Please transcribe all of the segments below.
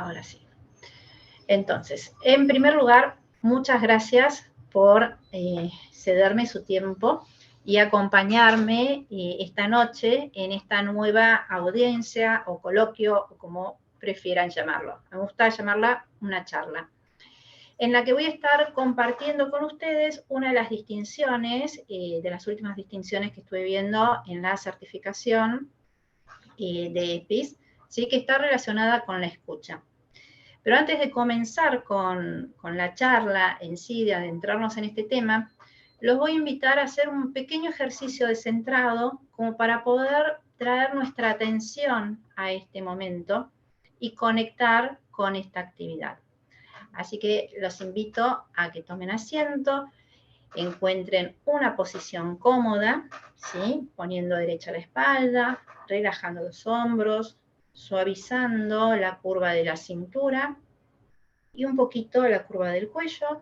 Ahora sí. Entonces, en primer lugar, muchas gracias por cederme su tiempo y acompañarme esta noche en esta nueva audiencia o coloquio, o como prefieran llamarlo. Me gusta llamarla una charla, en la que voy a estar compartiendo con ustedes una de las distinciones, de las últimas distinciones que estuve viendo en la certificación de EPIS, ¿sí? Que está relacionada con la escucha. Pero antes de comenzar con la charla en sí, de adentrarnos en este tema, los voy a invitar a hacer un pequeño ejercicio de centrado como para poder traer nuestra atención a este momento y conectar con esta actividad. Así que los invito a que tomen asiento, encuentren una posición cómoda, ¿sí? Poniendo derecha la espalda, relajando los hombros, suavizando la curva de la cintura y un poquito la curva del cuello.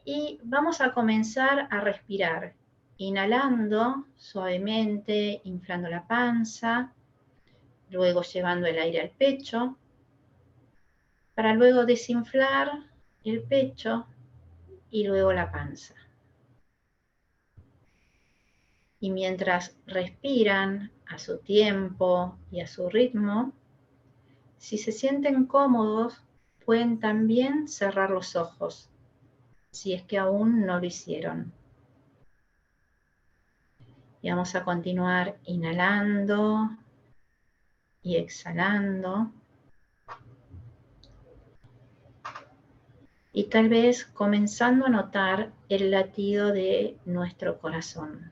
Y vamos a comenzar a respirar, inhalando suavemente, inflando la panza, luego llevando el aire al pecho, para luego desinflar el pecho y luego la panza. Y mientras respiran a su tiempo y a su ritmo, si se sienten cómodos, pueden también cerrar los ojos, si es que aún no lo hicieron. Y vamos a continuar inhalando y exhalando. Y tal vez comenzando a notar el latido de nuestro corazón.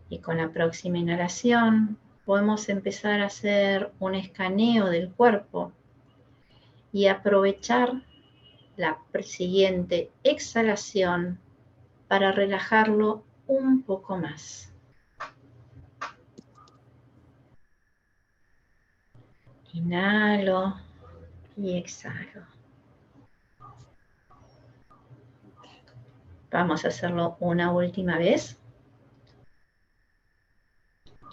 Y con la próxima inhalación podemos empezar a hacer un escaneo del cuerpo y aprovechar la siguiente exhalación para relajarlo un poco más. Inhalo y exhalo. Vamos a hacerlo una última vez.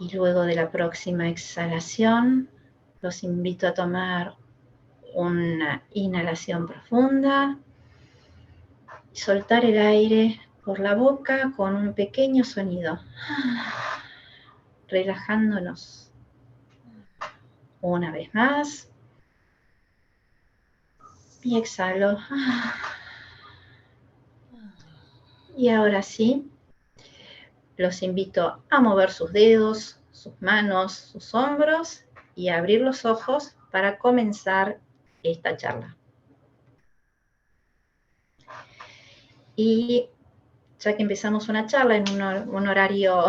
Y luego de la próxima exhalación, los invito a tomar una inhalación profunda, soltar el aire por la boca con un pequeño sonido, relajándonos. Una vez más. Y exhalo. Y ahora sí, los invito a mover sus dedos, sus manos, sus hombros y a abrir los ojos para comenzar esta charla. Y ya que empezamos una charla en un horario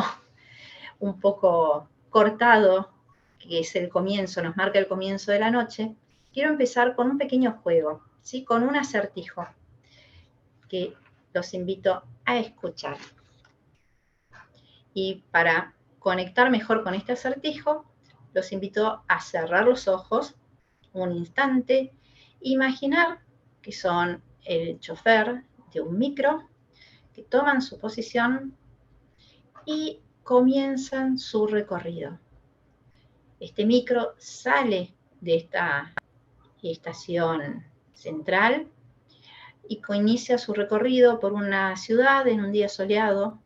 un poco cortado, que es el comienzo, nos marca el comienzo de la noche, quiero empezar con un pequeño juego, ¿sí? Con un acertijo que los invito a escuchar. Y para conectar mejor con este acertijo, los invito a cerrar los ojos un instante, imaginar que son el chofer de un micro, que toman su posición y comienzan su recorrido. Este micro sale de esta estación central y inicia su recorrido por una ciudad en un día soleado.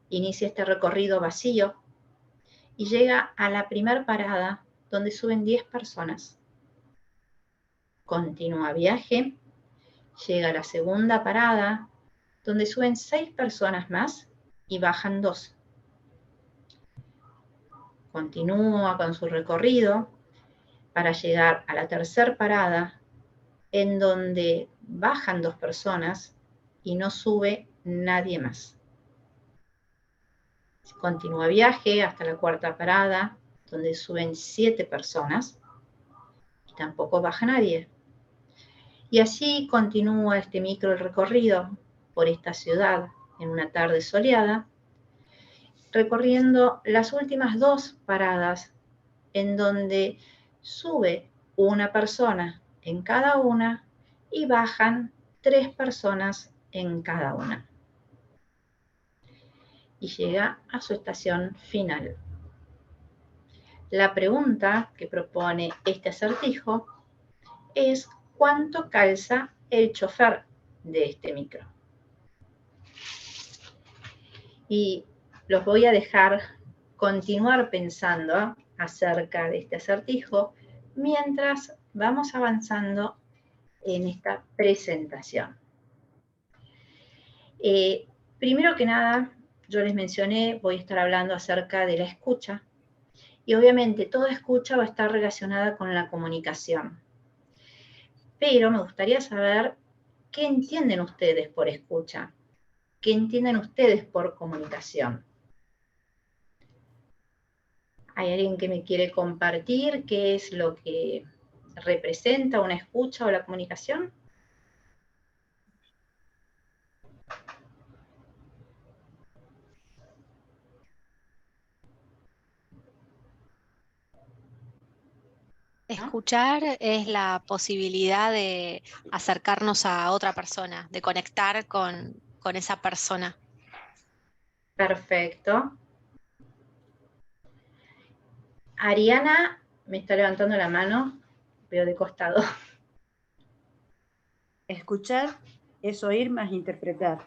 Inicia este recorrido vacío y llega a la primera parada donde suben 10 personas. Continúa viaje, llega a la segunda parada donde suben 6 personas más y bajan 2. Continúa con su recorrido para llegar a la tercera parada en donde bajan 2 personas y no sube nadie más. Continúa viaje hasta la cuarta parada donde suben 7 personas y tampoco baja nadie. Y así continúa este micro recorrido por esta ciudad en una tarde soleada, recorriendo las últimas 2 paradas en donde sube una persona en cada una y bajan 3 personas en cada una. y llega a su estación final. La pregunta que propone este acertijo es ¿cuánto calza el chofer de este micro? Y los voy a dejar continuar pensando acerca de este acertijo mientras vamos avanzando en esta presentación. Primero que nada, yo les mencioné, voy a estar hablando acerca de la escucha, y obviamente toda escucha va a estar relacionada con la comunicación. Pero me gustaría saber qué entienden ustedes por escucha, qué entienden ustedes por comunicación. ¿Hay alguien que me quiere compartir qué es lo que representa una escucha o la comunicación? Escuchar es la posibilidad de acercarnos a otra persona, de conectar con esa persona. Perfecto. Ariana me está levantando la mano, veo de costado. Escuchar es oír más interpretar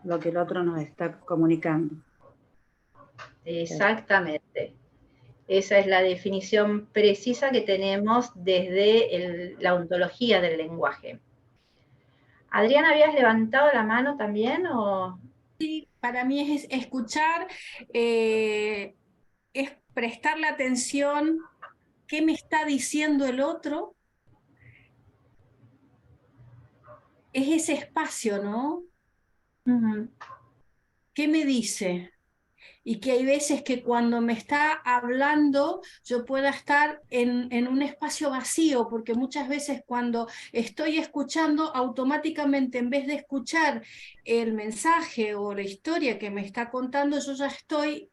lo que el otro nos está comunicando. Exactamente. Esa es la definición precisa que tenemos desde la ontología del lenguaje. Adriana, ¿habías levantado la mano también? ¿O? Sí, para mí es escuchar, es prestarle atención, qué me está diciendo el otro. Es ese espacio, ¿no? ¿Qué me dice? Y que hay veces que cuando me está hablando yo pueda estar en un espacio vacío, porque muchas veces cuando estoy escuchando, automáticamente en vez de escuchar el mensaje o la historia que me está contando, yo ya estoy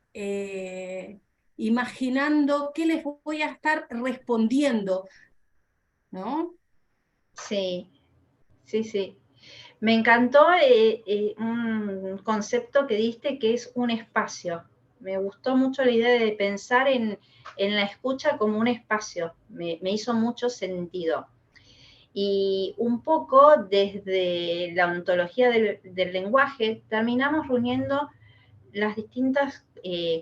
imaginando qué les voy a estar respondiendo, ¿no? Sí, sí, sí. Me encantó un concepto que diste que es un espacio. Me gustó mucho la idea de pensar en la escucha como un espacio. Me hizo mucho sentido. Y un poco desde la ontología del lenguaje terminamos reuniendo las distintas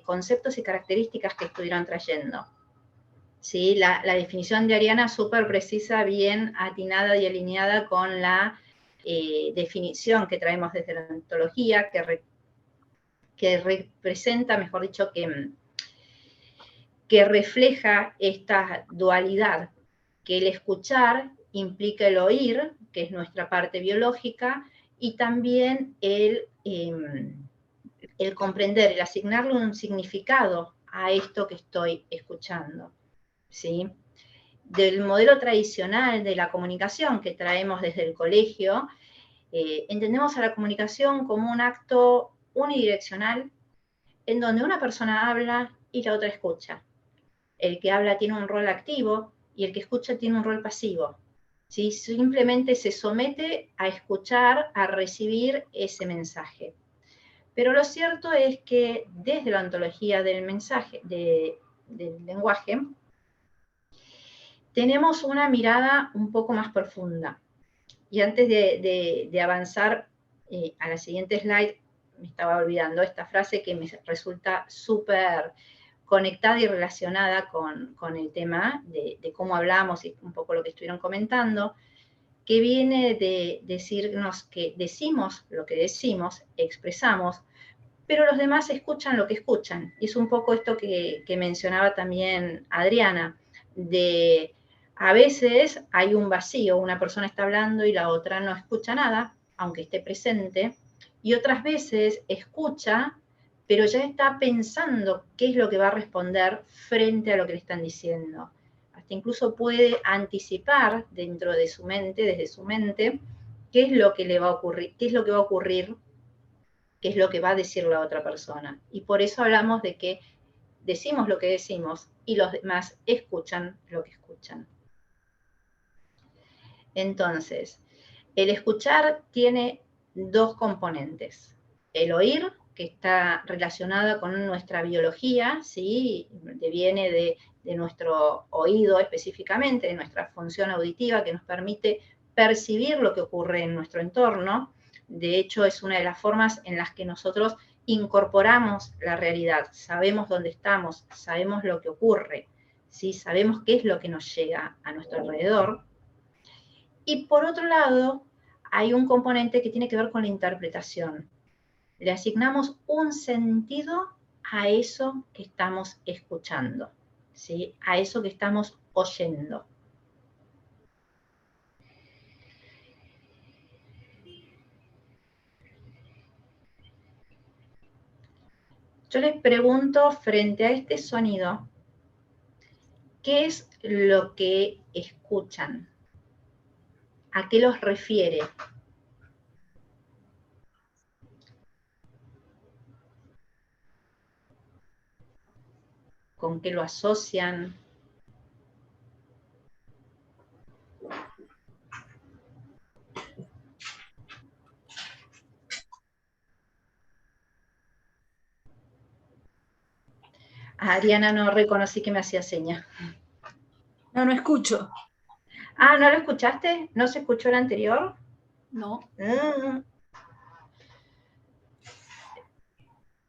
conceptos y características que estuvieron trayendo. ¿Sí? La definición de Ariana súper precisa, bien atinada y alineada con la definición que traemos desde la ontología, que representa, mejor dicho, que refleja esta dualidad, que el escuchar implica el oír, que es nuestra parte biológica, y también el comprender, el asignarle un significado a esto que estoy escuchando, ¿sí? Del modelo tradicional de la comunicación que traemos desde el colegio, entendemos a la comunicación como un acto unidireccional en donde una persona habla y la otra escucha. El que habla tiene un rol activo y el que escucha tiene un rol pasivo. ¿Sí? Simplemente se somete a escuchar, a recibir ese mensaje. Pero lo cierto es que desde la ontología del mensaje, del lenguaje, tenemos una mirada un poco más profunda. Y antes de avanzar a la siguiente slide, me estaba olvidando esta frase que me resulta súper conectada y relacionada con el tema de cómo hablamos y un poco lo que estuvieron comentando, que viene de decirnos que decimos lo que decimos, expresamos, pero los demás escuchan lo que escuchan. Y es un poco esto que mencionaba también Adriana, de a veces hay un vacío, una persona está hablando y la otra no escucha nada, aunque esté presente, y otras veces escucha, pero ya está pensando qué es lo que va a responder frente a lo que le están diciendo. Hasta incluso puede anticipar dentro de su mente, desde su mente, qué es lo que le va a ocurrir, qué es lo que va a ocurrir, qué es lo que va a decir la otra persona. Y por eso hablamos de que decimos lo que decimos y los demás escuchan lo que escuchan. Entonces, el escuchar tiene dos componentes. El oír, que está relacionada con nuestra biología, ¿sí? Viene de nuestro oído específicamente, de nuestra función auditiva que nos permite percibir lo que ocurre en nuestro entorno. De hecho, es una de las formas en las que nosotros incorporamos la realidad, sabemos dónde estamos, sabemos lo que ocurre, ¿sí? Sabemos qué es lo que nos llega a nuestro alrededor. Y por otro lado, hay un componente que tiene que ver con la interpretación. Le asignamos un sentido a eso que estamos escuchando, ¿sí? A eso que estamos oyendo. Yo les pregunto frente a este sonido, ¿qué es lo que escuchan? ¿A qué los refiere? ¿Con qué lo asocian? A Ariana no reconocí que me hacía seña. No, no escucho. Ah, ¿no lo escuchaste? ¿No se escuchó el anterior? No.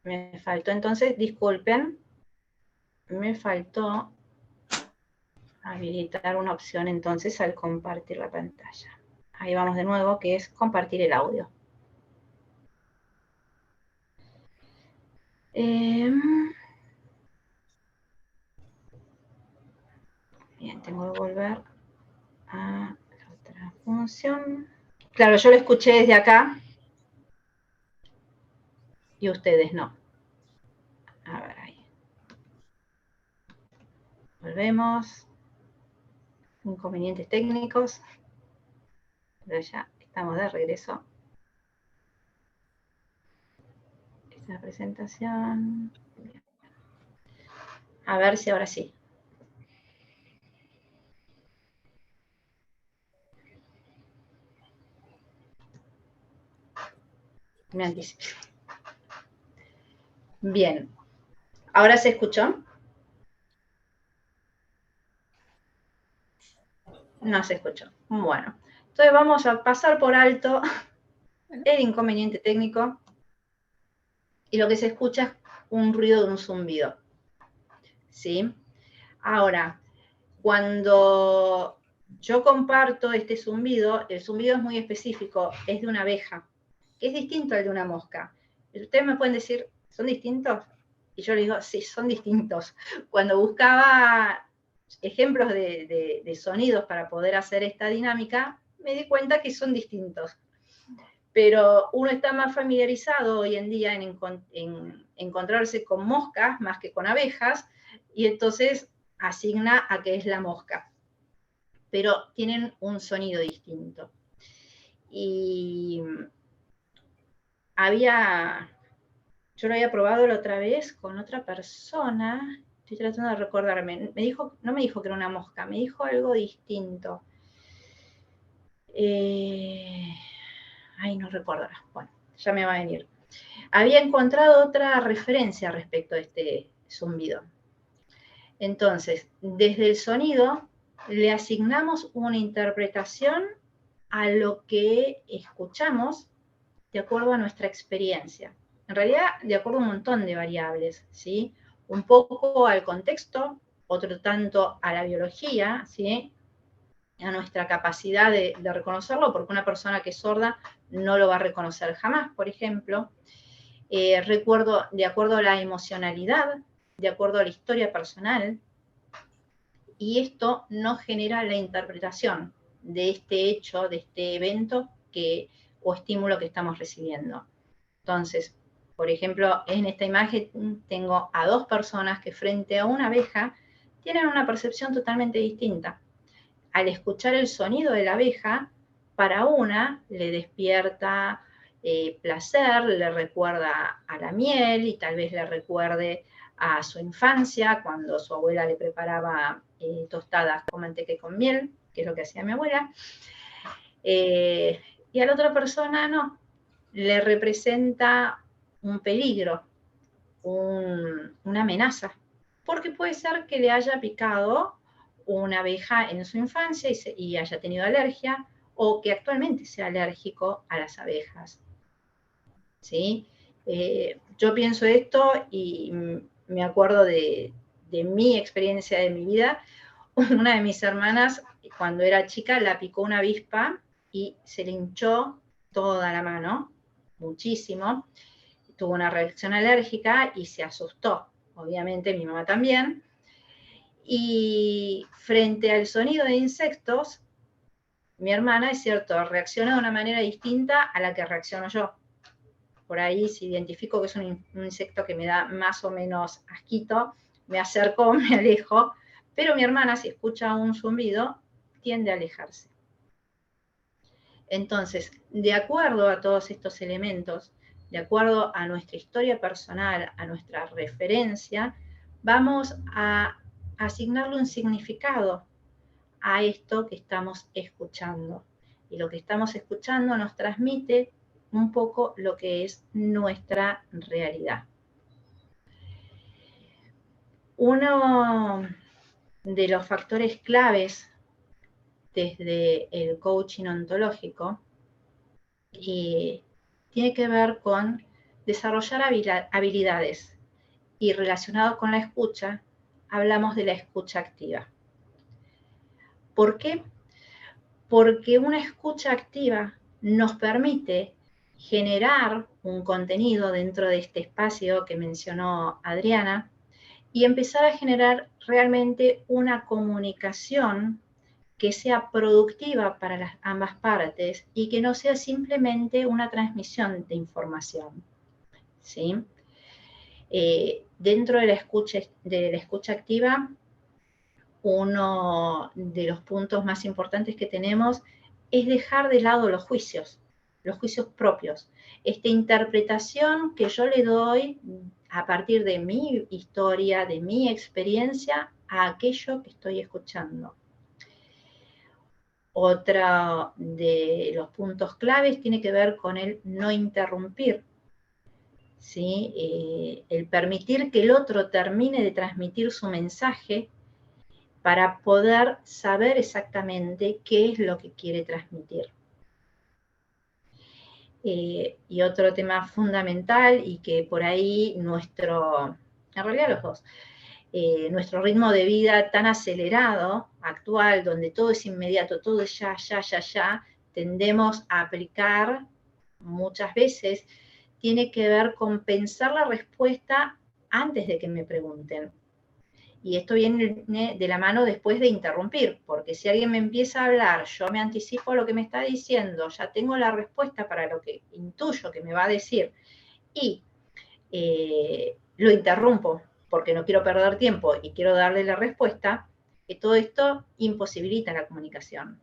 Me faltó entonces, disculpen, me faltó habilitar una opción entonces al compartir la pantalla. Ahí vamos de nuevo, que es compartir el audio. Bien, tengo que volver a la otra función. Claro, yo lo escuché desde acá y ustedes no. A ver, ahí. Volvemos. Inconvenientes técnicos. Pero ya estamos de regreso. Esta presentación. Bien. A ver si ahora sí. Me anticipé. Bien. ¿Ahora se escuchó? No se escuchó. Bueno. Entonces vamos a pasar por alto el inconveniente técnico y lo que se escucha es un ruido de un zumbido. ¿Sí? Ahora, cuando yo comparto este zumbido, el zumbido es muy específico, es de una abeja, que es distinto al de una mosca. Ustedes me pueden decir, ¿son distintos? Y yo les digo, sí, son distintos. Cuando buscaba ejemplos de sonidos para poder hacer esta dinámica, me di cuenta que son distintos. Pero uno está más familiarizado hoy en día en encontrarse con moscas más que con abejas, y entonces asigna a qué es la mosca. Pero tienen un sonido distinto. Y yo lo había probado la otra vez con otra persona, estoy tratando de recordarme, no me dijo que era una mosca, me dijo algo distinto. Ay, no recuerdo. Bueno, ya me va a venir. Había encontrado otra referencia respecto a este zumbido. Entonces, desde el sonido le asignamos una interpretación a lo que escuchamos de acuerdo a nuestra experiencia. En realidad, de acuerdo a un montón de variables, ¿sí? Un poco al contexto, otro tanto a la biología, ¿sí? A nuestra capacidad de reconocerlo, porque una persona que es sorda no lo va a reconocer jamás, por ejemplo. Recuerdo, de acuerdo a la emocionalidad, de acuerdo a la historia personal, y esto nos genera la interpretación de este hecho, de este evento o estímulo que estamos recibiendo. Entonces, por ejemplo, en esta imagen tengo a dos personas que frente a una abeja tienen una percepción totalmente distinta. Al escuchar el sonido de la abeja, para una le despierta placer, le recuerda a la miel y tal vez le recuerde a su infancia, cuando su abuela le preparaba tostadas con manteca y con miel, que es lo que hacía mi abuela. Y a la otra persona no, le representa un peligro, una amenaza, porque puede ser que le haya picado una abeja en su infancia y haya tenido alergia, o que actualmente sea alérgico a las abejas. ¿Sí? Yo pienso esto y me acuerdo de mi experiencia de mi vida. Una de mis hermanas, cuando era chica, la picó una avispa y se le hinchó toda la mano, muchísimo. Tuvo una reacción alérgica y se asustó. Obviamente mi mamá también. Y frente al sonido de insectos, mi hermana, es cierto, reacciona de una manera distinta a la que reacciono yo. Por ahí, si identifico que es un insecto que me da más o menos asquito, me acerco, me alejo, pero mi hermana, si escucha un zumbido, tiende a alejarse. Entonces, de acuerdo a todos estos elementos, de acuerdo a nuestra historia personal, a nuestra referencia, vamos a asignarle un significado a esto que estamos escuchando. Y lo que estamos escuchando nos transmite un poco lo que es nuestra realidad. Uno de los factores claves desde el coaching ontológico tiene que ver con desarrollar habilidades, y relacionado con la escucha, hablamos de la escucha activa. ¿Por qué? Porque una escucha activa nos permite generar un contenido dentro de este espacio que mencionó Adriana y empezar a generar realmente una comunicación que sea productiva para ambas partes y que no sea simplemente una transmisión de información, ¿sí? Dentro de la escucha activa, uno de los puntos más importantes que tenemos es dejar de lado los juicios propios. Esta interpretación que yo le doy a partir de mi historia, de mi experiencia, a aquello que estoy escuchando. Otro de los puntos claves tiene que ver con el no interrumpir, ¿sí? El permitir que el otro termine de transmitir su mensaje para poder saber exactamente qué es lo que quiere transmitir. Y otro tema fundamental, y que por ahí en realidad los dos, nuestro ritmo de vida tan acelerado, actual, donde todo es inmediato, todo es ya, tendemos a aplicar muchas veces, tiene que ver con pensar la respuesta antes de que me pregunten. Y esto viene de la mano después de interrumpir, porque si alguien me empieza a hablar, yo me anticipo a lo que me está diciendo, ya tengo la respuesta para lo que intuyo que me va a decir, y lo interrumpo porque no quiero perder tiempo y quiero darle la respuesta, que todo esto imposibilita la comunicación,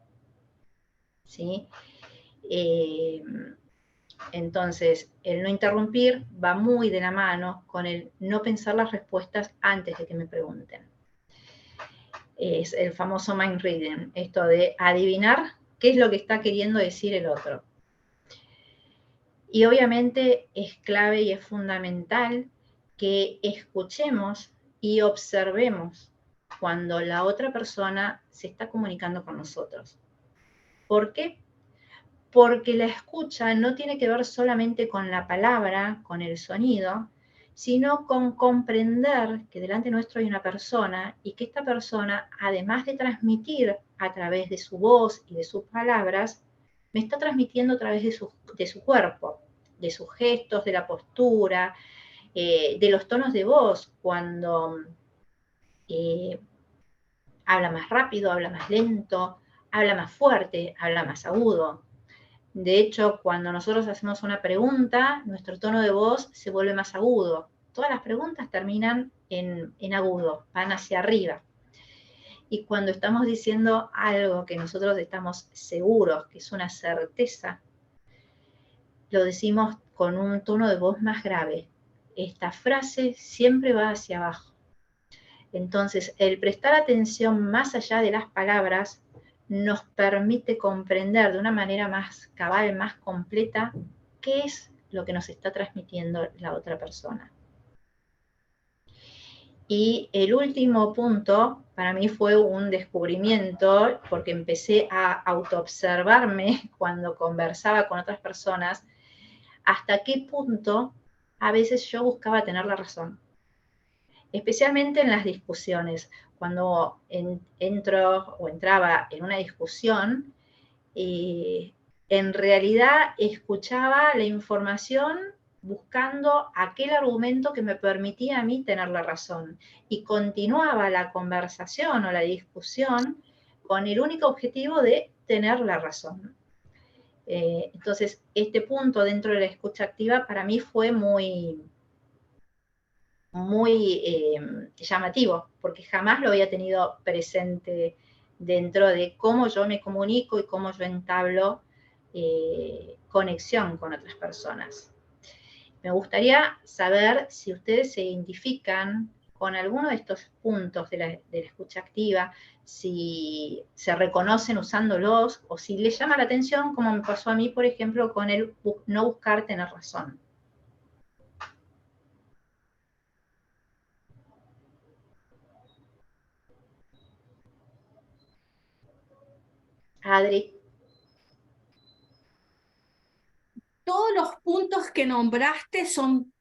¿sí? Entonces, el no interrumpir va muy de la mano con el no pensar las respuestas antes de que me pregunten. Es el famoso mind reading, esto de adivinar qué es lo que está queriendo decir el otro. Y obviamente es clave y es fundamental que escuchemos y observemos cuando la otra persona se está comunicando con nosotros. ¿Por qué? Porque la escucha no tiene que ver solamente con la palabra, con el sonido, sino con comprender que delante nuestro hay una persona y que esta persona, además de transmitir a través de su voz y de sus palabras, me está transmitiendo a través de su cuerpo, de sus gestos, de la postura, de los tonos de voz, cuando habla más rápido, habla más lento, habla más fuerte, habla más agudo. De hecho, cuando nosotros hacemos una pregunta, nuestro tono de voz se vuelve más agudo. Todas las preguntas terminan en agudo, van hacia arriba. Y cuando estamos diciendo algo que nosotros estamos seguros, que es una certeza, lo decimos con un tono de voz más grave. Esta frase siempre va hacia abajo. Entonces, el prestar atención más allá de las palabras nos permite comprender de una manera más cabal, más completa, qué es lo que nos está transmitiendo la otra persona. Y el último punto para mí fue un descubrimiento, porque empecé a autoobservarme cuando conversaba con otras personas, hasta qué punto a veces yo buscaba tener la razón. Especialmente en las discusiones. Cuando entro o entraba en una discusión, en realidad escuchaba la información buscando aquel argumento que me permitía a mí tener la razón. Y continuaba la conversación o la discusión con el único objetivo de tener la razón. Entonces, este punto dentro de la escucha activa para mí fue muy llamativo, porque jamás lo había tenido presente dentro de cómo yo me comunico y cómo yo entablo conexión con otras personas. Me gustaría saber si ustedes se identifican con alguno de estos puntos de la escucha activa, si se reconocen usándolos o si les llama la atención, como me pasó a mí, por ejemplo, con el no buscar tener razón. Adri. Todos los puntos que nombraste son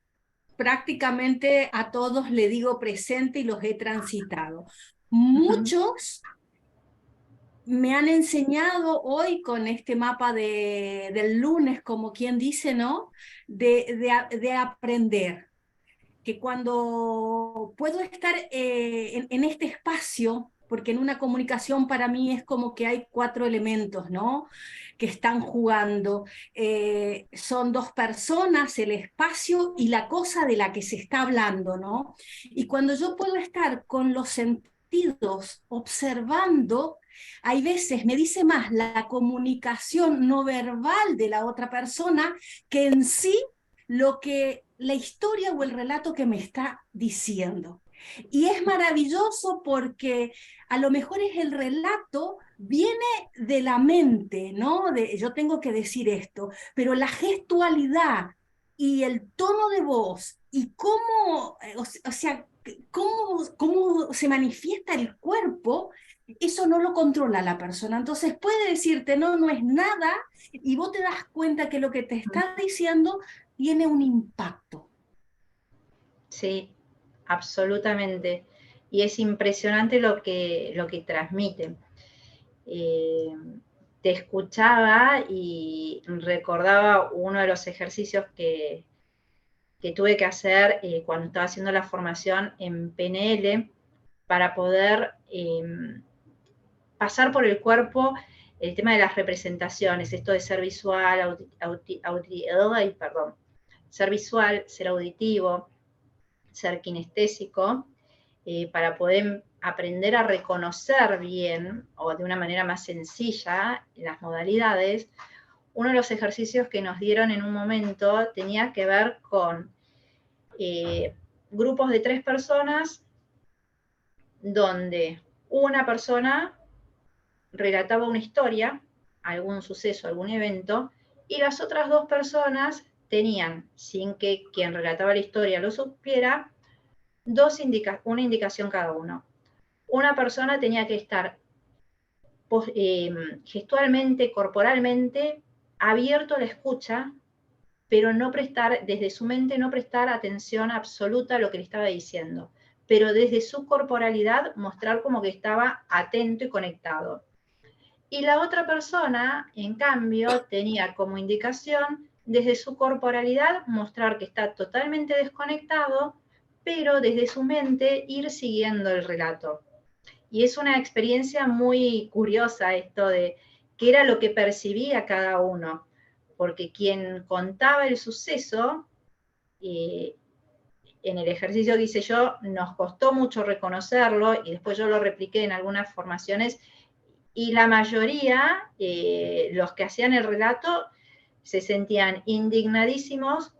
prácticamente a todos le digo presente y los he transitado. Muchos me han enseñado hoy con este mapa del lunes, como quien dice, ¿no? De aprender. Que cuando puedo estar en este espacio, porque en una comunicación para mí es como que hay 4 elementos, ¿no? Que están jugando. Son 2 personas, el espacio y la cosa de la que se está hablando, ¿no? Y cuando yo puedo estar con los sentidos observando, hay veces me dice más la comunicación no verbal de la otra persona que en sí lo que la historia o el relato que me está diciendo. Y es maravilloso porque a lo mejor es el relato, viene de la mente, ¿no? Yo tengo que decir esto, pero la gestualidad y el tono de voz y cómo, o sea, cómo se manifiesta el cuerpo, eso no lo controla la persona. Entonces puede decirte, no, no es nada, y vos te das cuenta que lo que te está diciendo tiene un impacto. Sí, absolutamente. Y es impresionante lo que transmiten. Te escuchaba y recordaba uno de los ejercicios que tuve que hacer cuando estaba haciendo la formación en PNL para poder pasar por el cuerpo el tema de las representaciones, esto de ser visual, ser visual, ser auditivo, ser kinestésico, para poder aprender a reconocer bien o de una manera más sencilla las modalidades. Uno de los ejercicios que nos dieron en un momento tenía que ver con grupos de 3 personas donde una persona relataba una historia, algún suceso, algún evento, y las otras 2 personas tenían, sin que quien relataba la historia lo supiera, una indicación cada uno. Una persona tenía que estar gestualmente, corporalmente, abierto a la escucha, pero no prestar, desde su mente, no prestar atención absoluta a lo que le estaba diciendo, pero desde su corporalidad mostrar como que estaba atento y conectado. Y la otra persona, en cambio, tenía como indicación desde su corporalidad mostrar que está totalmente desconectado, pero desde su mente ir siguiendo el relato. Y es una experiencia muy curiosa esto de qué era lo que percibía cada uno, porque quien contaba el suceso, en el ejercicio que hice yo, nos costó mucho reconocerlo y después yo lo repliqué en algunas formaciones y la mayoría, los que hacían el relato, se sentían indignadísimos,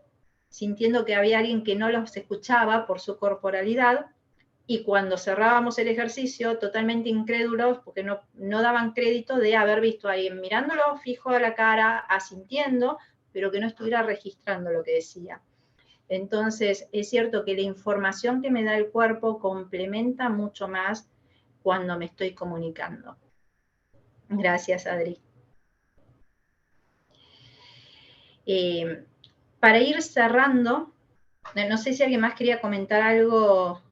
sintiendo que había alguien que no los escuchaba por su corporalidad, y cuando cerrábamos el ejercicio, totalmente incrédulos, porque no daban crédito de haber visto a alguien mirándolo fijo a la cara, asintiendo, pero que no estuviera registrando lo que decía. Entonces, es cierto que la información que me da el cuerpo complementa mucho más cuando me estoy comunicando. Gracias, Adri. Para ir cerrando, no sé si alguien más quería comentar algo.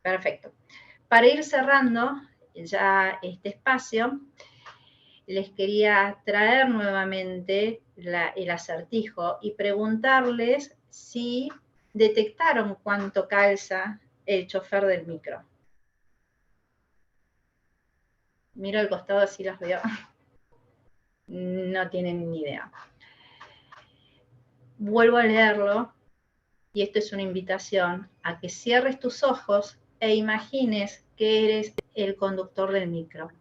Perfecto. Para ir cerrando ya este espacio, les quería traer nuevamente el acertijo y preguntarles si detectaron cuánto calza el chofer del micro. Miro al costado así los veo. No tienen ni idea. Vuelvo a leerlo y esto es una invitación a que cierres tus ojos e imagines que eres el conductor del micro.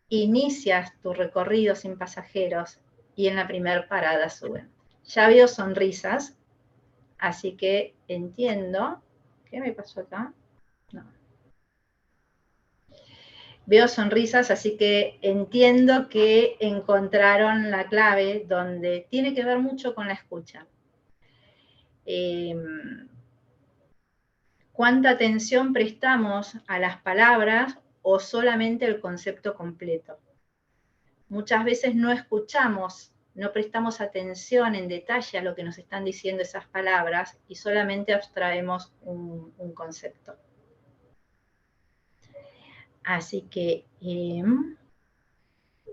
Inicias tu recorrido sin pasajeros y en la primera parada suben. Ya veo sonrisas, así que entiendo. ¿Qué me pasó acá? No. Veo sonrisas, así que entiendo que encontraron la clave donde tiene que ver mucho con la escucha. ¿Cuánta atención prestamos a las palabras o solamente el concepto completo? Muchas veces no escuchamos, no prestamos atención en detalle a lo que nos están diciendo esas palabras y solamente abstraemos un concepto. Así que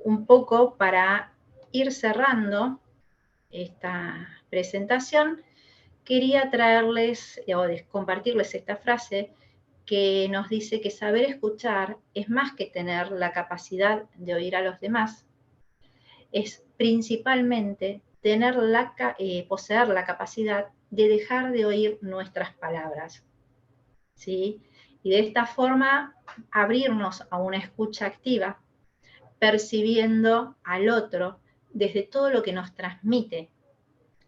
un poco para ir cerrando esta presentación, quería traerles o compartirles esta frase que nos dice que saber escuchar es más que tener la capacidad de oír a los demás, es principalmente poseer la capacidad de dejar de oír nuestras palabras, ¿sí? Y de esta forma abrirnos a una escucha activa, percibiendo al otro desde todo lo que nos transmite,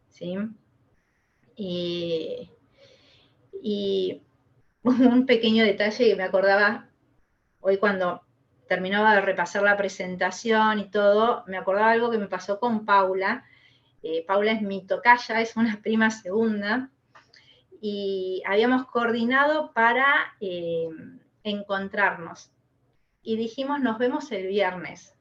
¿sí? Y un pequeño detalle que me acordaba hoy cuando terminaba de repasar la presentación y todo, me acordaba algo que me pasó con Paula. Paula es mi tocaya, es una prima segunda, y habíamos coordinado para encontrarnos. Y dijimos, nos vemos el viernes.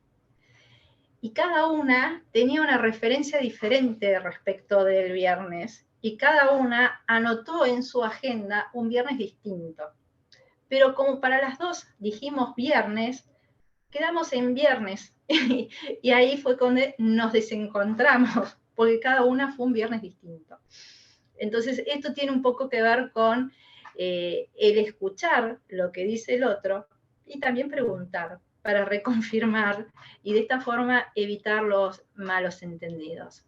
Y cada una tenía una referencia diferente respecto del viernes. Y cada una anotó en su agenda un viernes distinto. Pero como para las dos dijimos viernes, quedamos en viernes. Y ahí fue cuando nos desencontramos, porque cada una fue un viernes distinto. Entonces, esto tiene un poco que ver con el escuchar lo que dice el otro y también preguntar para reconfirmar y de esta forma evitar los malos entendidos.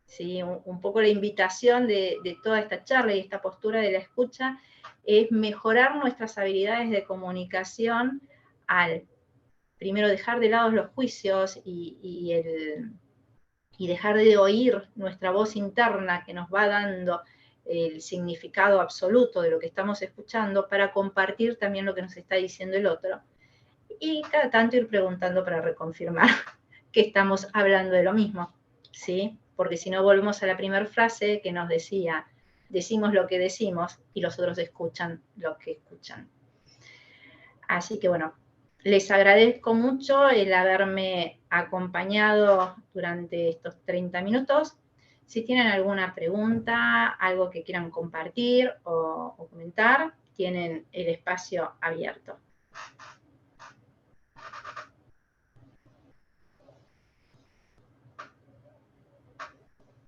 ¿Sí? Un poco la invitación de toda esta charla y esta postura de la escucha es mejorar nuestras habilidades de comunicación al, primero, dejar de lado los juicios y dejar de oír nuestra voz interna que nos va dando el significado absoluto de lo que estamos escuchando para compartir también lo que nos está diciendo el otro. Y cada tanto ir preguntando para reconfirmar que estamos hablando de lo mismo, ¿sí? Porque si no volvemos a la primera frase que nos decía, decimos lo que decimos y los otros escuchan lo que escuchan. Así que bueno, les agradezco mucho el haberme acompañado durante estos 30 minutos. Si tienen alguna pregunta, algo que quieran compartir o comentar, tienen el espacio abierto.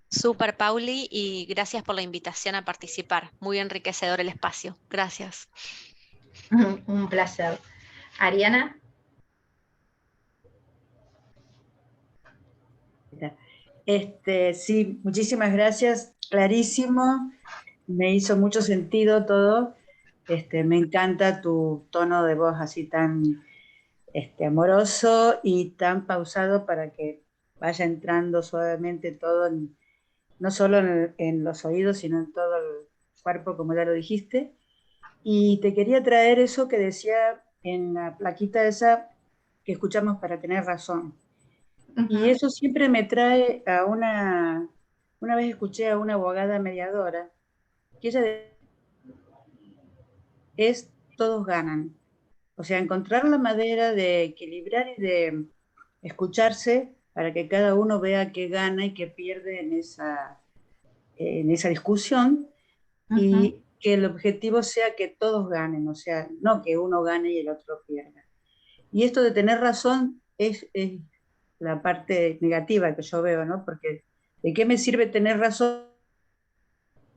Súper, Pauli, y gracias por la invitación a participar. Muy enriquecedor el espacio. Gracias. Un placer. Ariana. Sí, muchísimas gracias, clarísimo, me hizo mucho sentido todo, me encanta tu tono de voz así tan amoroso y tan pausado para que vaya entrando suavemente todo, no solo en los oídos, sino en todo el cuerpo, como ya lo dijiste. Y te quería traer eso que decía en la plaquita esa que escuchamos para tener razón. Y eso siempre me trae a una vez escuché a una abogada mediadora, que es todos ganan. O sea, encontrar la manera de equilibrar y de escucharse para que cada uno vea qué gana y qué pierde en esa discusión, y que el objetivo sea que todos ganen, o sea, no que uno gane y el otro pierda. Y esto de tener razón es la parte negativa que yo veo, ¿no? Porque ¿de qué me sirve tener razón?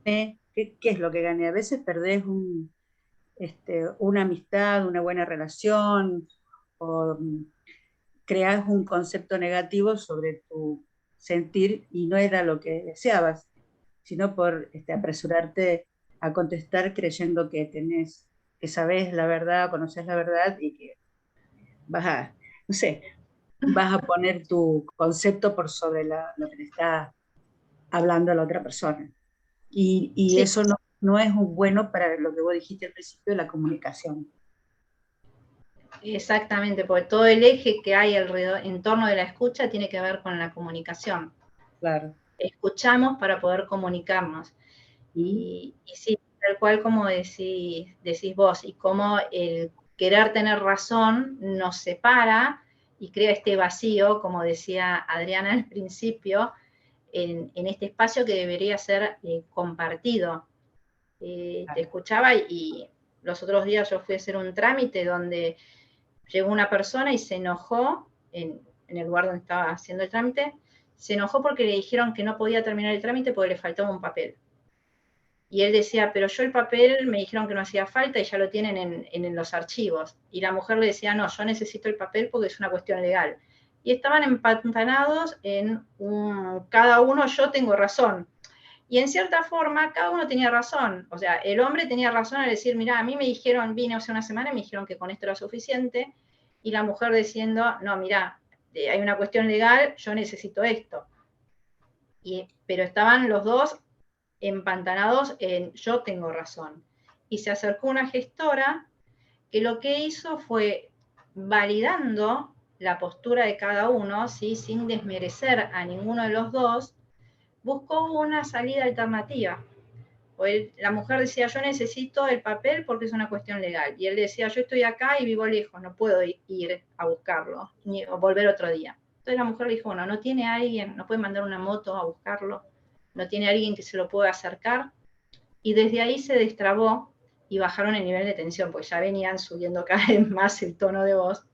¿Qué es lo que gané? A veces perdés una amistad, una buena relación, o creas un concepto negativo sobre tu sentir y no era lo que deseabas, sino por apresurarte a contestar creyendo que sabes la verdad, conoces la verdad y que no sé, vas a poner tu concepto por sobre lo que le está hablando a la otra persona. Y Sí, eso no es bueno para lo que vos dijiste al principio de la comunicación. exactamente, porque todo el eje que hay alrededor, en torno de la escucha tiene que ver con la comunicación. Claro. Escuchamos para poder comunicarnos. Y sí, tal cual como decís vos, y como el querer tener razón nos separa y crea este vacío, como decía Adriana al principio, en este espacio que debería ser compartido. Te escuchaba y los otros días yo fui a hacer un trámite donde llegó una persona y se enojó en el lugar donde estaba haciendo el trámite, se enojó porque le dijeron que no podía terminar el trámite porque le faltaba un papel. Y él decía, pero yo el papel me dijeron que no hacía falta y ya lo tienen en los archivos. Y la mujer le decía, no, yo necesito el papel porque es una cuestión legal. Y estaban empantanados cada uno, yo tengo razón. Y en cierta forma, cada uno tenía razón. O sea, el hombre tenía razón al decir, mira, a mí me dijeron, vine hace una semana y me dijeron que con esto era suficiente. Y la mujer diciendo, no, mira, hay una cuestión legal, yo necesito esto. Pero estaban los dos empantanados en yo tengo razón. Y se acercó una gestora que lo que hizo fue validando la postura de cada uno, ¿sí? Sin desmerecer a ninguno de los dos, buscó una salida alternativa. La mujer decía, yo necesito el papel porque es una cuestión legal. Y él decía, yo estoy acá y vivo lejos, no puedo ir a buscarlo, ni volver otro día. Entonces la mujer dijo, bueno, no tiene alguien, no puede mandar una moto a buscarlo, no tiene alguien que se lo pueda acercar. Y desde ahí se destrabó y bajaron el nivel de tensión, porque ya venían subiendo cada vez más el tono de voz.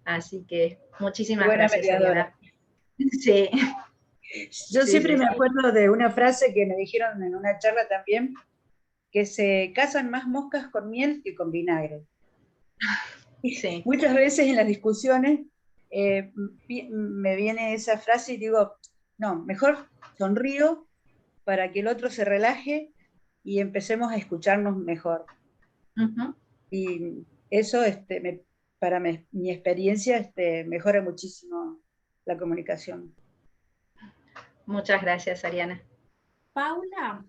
Así que muchísimas Buena gracias, mediadora. Ariana. Sí. Yo Sí, siempre sí, me sí. acuerdo de una frase que me dijeron en una charla también, que se casan más moscas con miel que con vinagre. Sí. Muchas veces en las discusiones me viene esa frase y digo, no, mejor sonrío para que el otro se relaje y empecemos a escucharnos mejor. Uh-huh. Y eso, para mi experiencia, mejora muchísimo la comunicación. Muchas gracias, Ariana. Paula,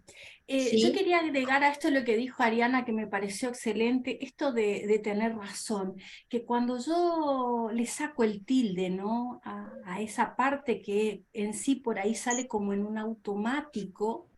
yo Sí. quería agregar a esto lo que dijo Ariana, que me pareció excelente, esto de tener razón, que cuando yo le saco el tilde, ¿no? A esa parte que en sí por ahí sale como en un automático,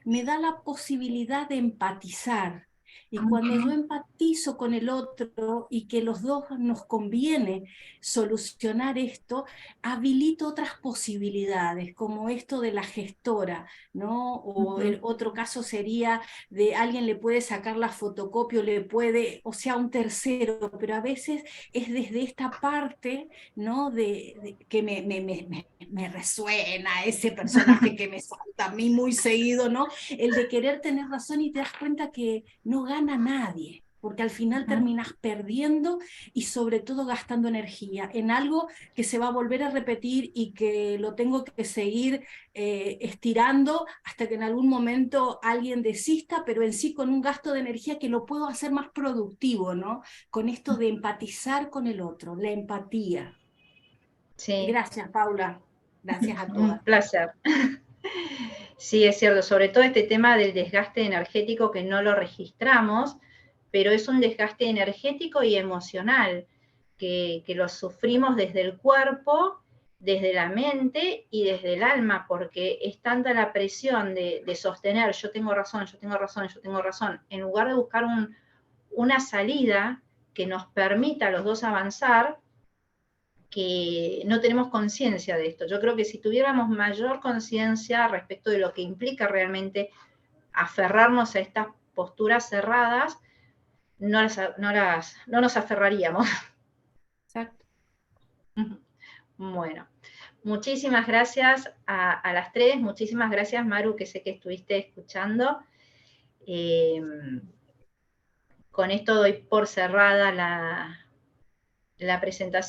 me da la posibilidad de empatizar. Y cuando yo empatizo con el otro y que los dos nos conviene solucionar esto, habilito otras posibilidades, como esto de la gestora, ¿no? O el otro caso sería de alguien le puede sacar la fotocopia, le puede, o sea, un tercero, pero a veces es desde esta parte, ¿no? Que me resuena ese personaje que me salta a mí muy seguido, ¿no? El de querer tener razón y te das cuenta que no gana nadie, porque al final terminas perdiendo y sobre todo gastando energía en algo que se va a volver a repetir y que lo tengo que seguir estirando hasta que en algún momento alguien desista, pero en sí con un gasto de energía que lo puedo hacer más productivo, ¿no? Con esto de empatizar con el otro, la empatía. Sí. Gracias, Paula. Gracias a Un todas. placer. Sí, es cierto, sobre todo este tema del desgaste energético que no lo registramos, pero es un desgaste energético y emocional que los sufrimos desde el cuerpo, desde la mente y desde el alma, porque es tanta la presión de sostener, yo tengo razón, yo tengo razón, yo tengo razón, en lugar de buscar una salida que nos permita a los dos avanzar, que no tenemos conciencia de esto. Yo creo que si tuviéramos mayor conciencia respecto de lo que implica realmente aferrarnos a estas posturas cerradas, no nos aferraríamos. Exacto. Bueno, muchísimas gracias a las tres, muchísimas gracias Maru, que sé que estuviste escuchando. Con esto doy por cerrada la presentación.